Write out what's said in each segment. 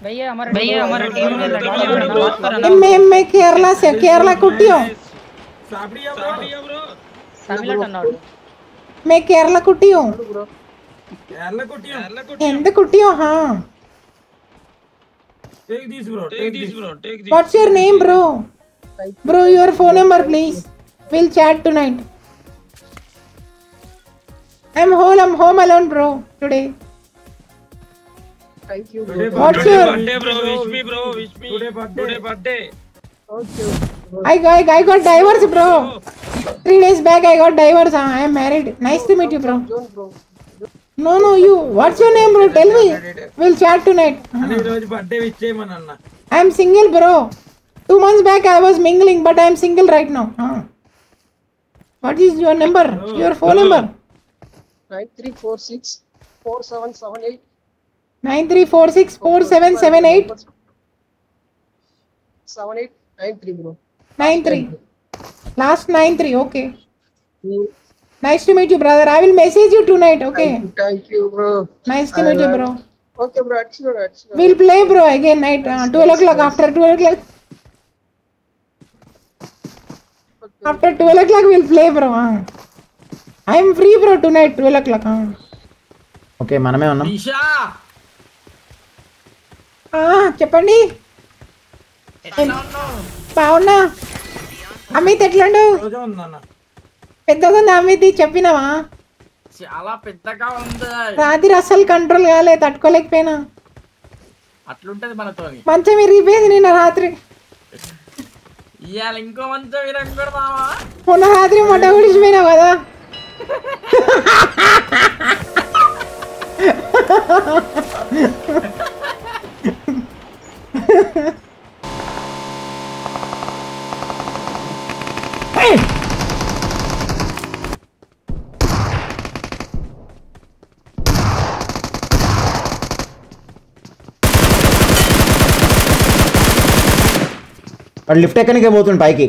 भैया हमारा टीम में लड़की है ना, बात करो ना। मैं केरला से, केरला कुट्टी हूँ। मैं केरला कुट्टी हूँ। ఎంత కుట్టియో హా take this bro what's your name bro your phone number please we'll chat tonight I'm home alone bro today thank you bro what's your birthday bro wish me today birthday okay I got divorced bro 3 days back I got divorced I am married nice to meet you bro no you what's your name bro tell me we'll chat tonight ani roju birthday wish cheyamanna I am single bro 2 months back I was mingling but I am single right now what is your number your phone number 9346 4778 9346 4778 7893 bro 93 last 93 okay nice to meet you brother I will message you tonight okay thank you bro nice to meet you bro okay bro sure we'll play bro again night 12 o'clock after 12 o'clock after 12 o'clock we'll play bro I am free bro tonight 12 o'clock okay మనమే ఉన్నాం ఈషా చెప్పండి బావున్నా అమిత్ ఎట్లుండు రోజు ఉందన్న పెద్దగా ఉంది అమిత్ చెప్పినావా చాలా పెద్దగా ఉంది రాత్రి అస్సలు కంట్రోల్ కాలే తట్టుకోలేకపోయినా అట్లుంటది మనతోని మంచం విరిగిపోయింది నిన్న రాత్రి ఇయాల ఇంకో మంచం విరగొడతావా మొన్న రాత్రి మొట్ట గుడిచిపోయినావు కదా వాడు లిఫ్ట్ ఎక్కనికే పోతుండు పైకి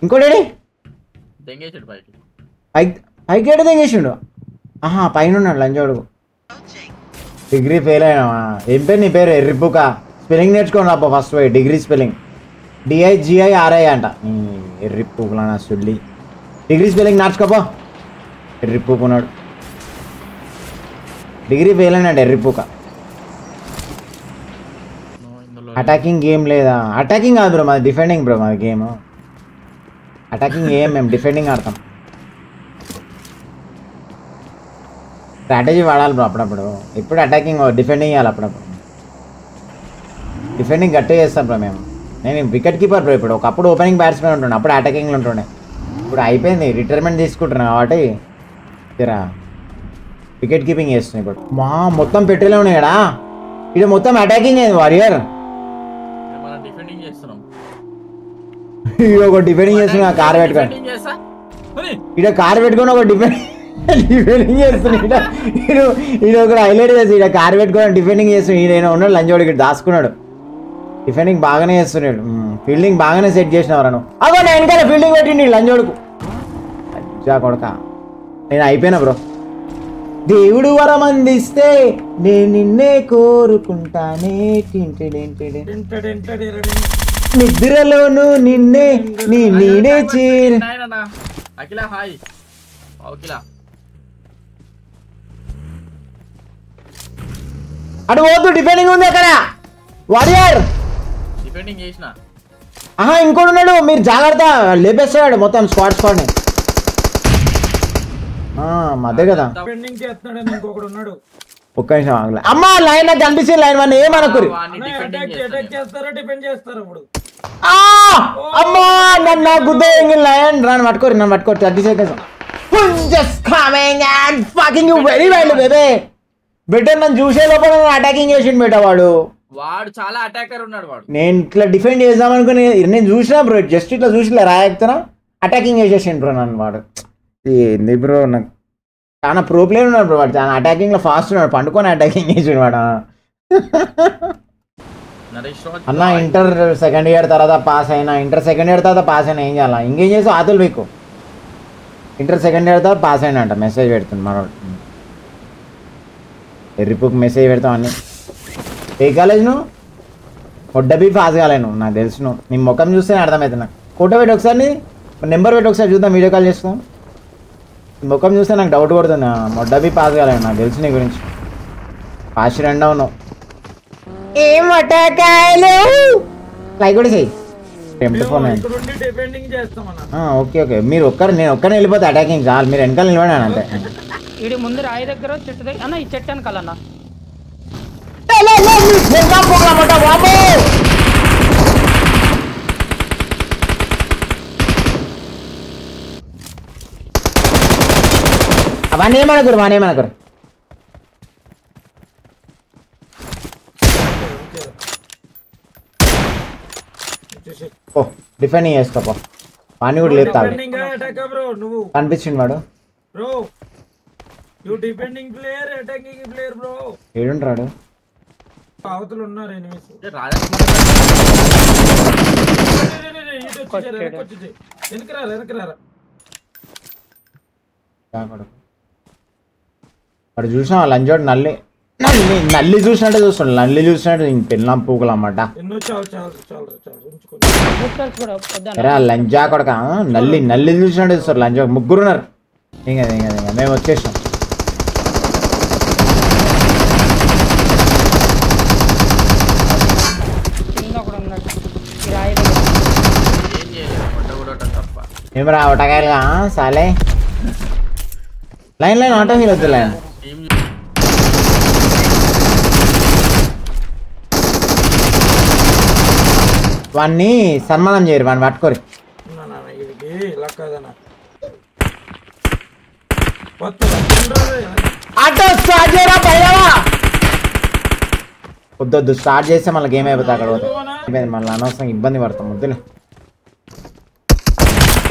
ఇంకోటి పైకి ఏడు తెంగేసిండు పైన ఉన్నాడు లంచోడు డిగ్రీ ఫెయిల్ అయినావా ఏం పేరు నీ పేరు ఎర్రిపుక స్పెల్లింగ్ నేర్చుకోండి అప్ప ఫస్ట్ పోయి డిగ్రీ స్పెల్లింగ్ DIGIRI అంట ఎర్రిప్పుకులా నా సుల్లి డిగ్రీ స్పెల్లింగ్ నేర్చుకోపో ఎర్రిప్పుకున్నాడు డిగ్రీ ఫెయిల్ అయినాడు ఎర్రిప్పుక అటాకింగ్ గేమ్ లేదా అటాకింగ్ కాదు బ్రో మాది డిఫెండింగ్ బ్రో మాది గేమ్ అటాకింగ్ ఏం మేము డిఫెండింగ్ ఆడతాం స్ట్రాటజీ వాడాలి బ్రో అప్పుడప్పుడు ఎప్పుడు అటాకింగ్ డిఫెండింగ్ చేయాలి అప్పుడప్పుడు డిఫెండింగ్ గట్టిగా చేస్తాం బ్రో మేము నేను వికెట్ కీపర్ బ్రో ఇప్పుడు ఒకప్పుడు ఓపెనింగ్ బ్యాట్స్మెన్ ఉంటుండే అప్పుడు అటాకింగ్లో ఉంటుండే ఇప్పుడు అయిపోయింది రిటైర్మెంట్ తీసుకుంటున్నాను కాబట్టి జరా వికెట్ కీపింగ్ చేస్తున్నాయి ఇప్పుడు మొత్తం పెట్టేలే ఉన్నాయి కదా ఇది మొత్తం అటాకింగ్ అయింది వారియర్ ఒక డిఫెండింగ్ చేస్తున్నా కార్ పెట్టుకొని ఇక్కడ కార్ పెట్టుకొని ఒక డిఫెండింగ్ చేస్తున్నా ఈయన ఒక హైలైట్ చేసి ఇక్కడ కార్ పెట్టుకొని డిఫెండింగ్ చేస్తున్నాడు ఈయన ఉన్నాడు లంచోడు ఇక్కడ దాచుకున్నాడు డిఫెండింగ్ బాగానే చేస్తున్నాడు ఫీల్డింగ్ బాగానే సెట్ చేసినవరా నువ్వు అగో నేను వెనకాల ఫీల్డింగ్ పెట్టిండి లంచోడుకు అజ్జా కొడక నేను అయిపోయినా బ్రో దేవుడు వరం అందిస్తే నేను నిన్నే కోరుకుంటానే నిద్రలోను నిన్నే నేనే చేరు అఖిల హాయ్ అఖిల అటు పోతు డిఫెండింగ్ ఉంది అక్కడ వారియర్ డిఫెండింగ్ చేసిన ఇంకోటి ఉన్నాడు మీరు జాగ్రత్త లేపేస్తాడు మొత్తం స్క్వాడ్ని అదే కదా డిఫెండింగ్ చేస్తున్నాడు ఇంకొకడు ఉన్నాడు ఒక్క నిమిషం ఆగలే అమ్మా లైన్ నాకు కనిపిస్తుంది లైన్ వన్ ఏమనుకోరు అటాక్ చేస్తారా డిఫెండ్ చేస్తారా ఇప్పుడు అమ్మా నన్ను గుద్ద లైన్ నన్ను పట్టుకోరు 30 seconds just coming and fucking you very well baby better నన్ను చూసే లోపల అటాకింగ్ చేసిండు బేట వాడు చాలా అటాకర్ ఉన్నాడు వాడు నేను ఇట్లా డిఫెండ్ చేద్దాం అనుకుని నేను చూసినా బ్రో జస్ట్ ఇట్లా చూసి ఇట్లా రాయక్తున్నా అటాకింగ్ చేసేసిండు బ్రో నన్ను వాడు ఏంది బ్రో నాకు చాలా ప్రో ప్లేయర్ ఉన్నాడు బ్రో వాడు చాలా అటాకింగ్లో ఫాస్ట్ ఉన్నాడు పండుకొని అటాకింగ్ చేసిండు వాడు నరేష్ రాజ్ అన్న ఇంటర్ సెకండ్ ఇయర్ తర్వాత పాస్ అయినా ఏం చేయాలా ఇంకేం చేసి ఆతులు మీకు ఇంటర్ సెకండ్ ఇయర్ తర్వాత పాస్ అయినా అంట మెసేజ్ పెడుతుంది మనోడు ఎర్రిపుకు మెసేజ్ పెడతాం అన్నీ ఏ కాలేజ్ నువ్వు ఒడ్డబీ పాస్ కాలేను నాకు తెలుసు నువ్వు నీ ముఖం చూస్తేనే అర్థమవుతుంది నాకు ఫోటో పెట్టి ఒకసారి నెంబర్ పెట్టి ఒకసారి చూద్దాం వీడియో కాల్ చేస్తాం ముఖం చూస్తే నాకు డౌట్ కొడుతుంది మొడ్డబీ పాస్ కాలేను నాకు తెలుసు నీ గురించి పాస్ రెండవ నువ్వు ఏం వటకాయలు లైక్ కూడా చెయ్యి డిపెండింగ్ చేస్తామన్నా. ఓకే నేను ఒక్కనే వెళ్ళిపోతే అటాకింగ్ చాలు మీరు వెనకాల నిలబడాను అంతే వీడి ముందు రాయి దగ్గర చెట్టు దగ్గర అన్న ఈ చెట్టు వెనకాలన్నా అవన్నీ ఏమనకరు ఓ డిఫెండింగ్ చేసుకోపో వాడిని కూడా లేపుతాడు Defending ఆ attack ఆ bro నువ్వు కనిపించింది వాడు bro you defending player attacking player bro ఏడుంటాడు అవతల ఉన్నారు ఎనిమిస్ వెనకరారా వాడు చూసినా లంజోడు నల్లి చూసినట్టు పెళ్ళాం పూకులన్నమాట ఎన్నో చాలు ఉంచుకో బూస్టర్స్ కూడా వద్దా ఎరా లంజా కొడక నల్లి చూసినట్టు చూస్తారు లంజా ముగ్గురు ఉన్నారు ఇంకా మేము వచ్చేసాం కింద కూడా ఉన్నాడు ఈ రాయి దగ్గర ఏం చేయలేదు కొట్టగొట్టడం తప్ప మేము రా ఒకటకాయలుగా సాలే లైన్ ఆటో హీల్ వద్దు లైన్ టీం వాడిని సన్మానం చేయరు వాడిని పట్టుకోరు ఇది ఇలా కాదన్నా ఆటో స్టార్ట్ చేయరా పైరవా వద్దొద్దు స్టార్ట్ చేస్తే మళ్ళీ గేమ్ అయిపోతుంది అక్కడ పోతే మళ్ళీ అనవసరం ఇబ్బంది పడతాం వద్దులే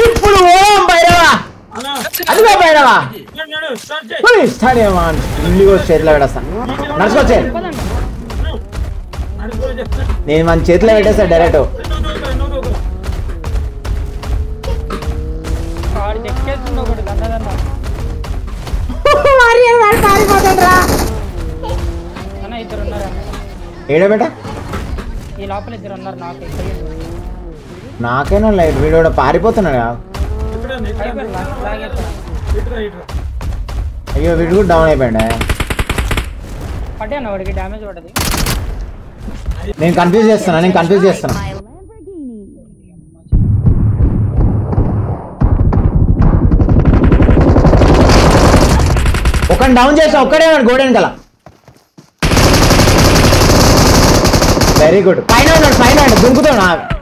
ఇప్పుడు ఓం పైరవా అదిగో పైరవా స్టార్ట్ చేయమా ఇల్లు కూడా చేతిలో పెడేస్తాను నడుచుకొచ్చే నేను మన చేతిలో పెట్టేస్తా డైరెక్ట్ వాడు చెక్కేస్తుంది ఒకటి గందదన్న అన్న ఇద్దరు ఉన్నారు ఏడో బేట ఈ లోపల ఇద్దరు ఉన్నారు నాకు ఇక్కడ నాకేనో లైట్ వీడు కూడా పారిపోతున్నాడు అయ్యో వీడు కూడా డౌన్ అయిపోయాడు పడ్డా అన్న వాడికి డ్యామేజ్ పడ్డది నేను కన్ఫ్యూజ్ చేస్తున్నా ఒక డౌన్ చేసా ఒక్కడే గోడెన్ కల వెరీ గుడ్ పైన ఉన్నాడు దుంకుతాడు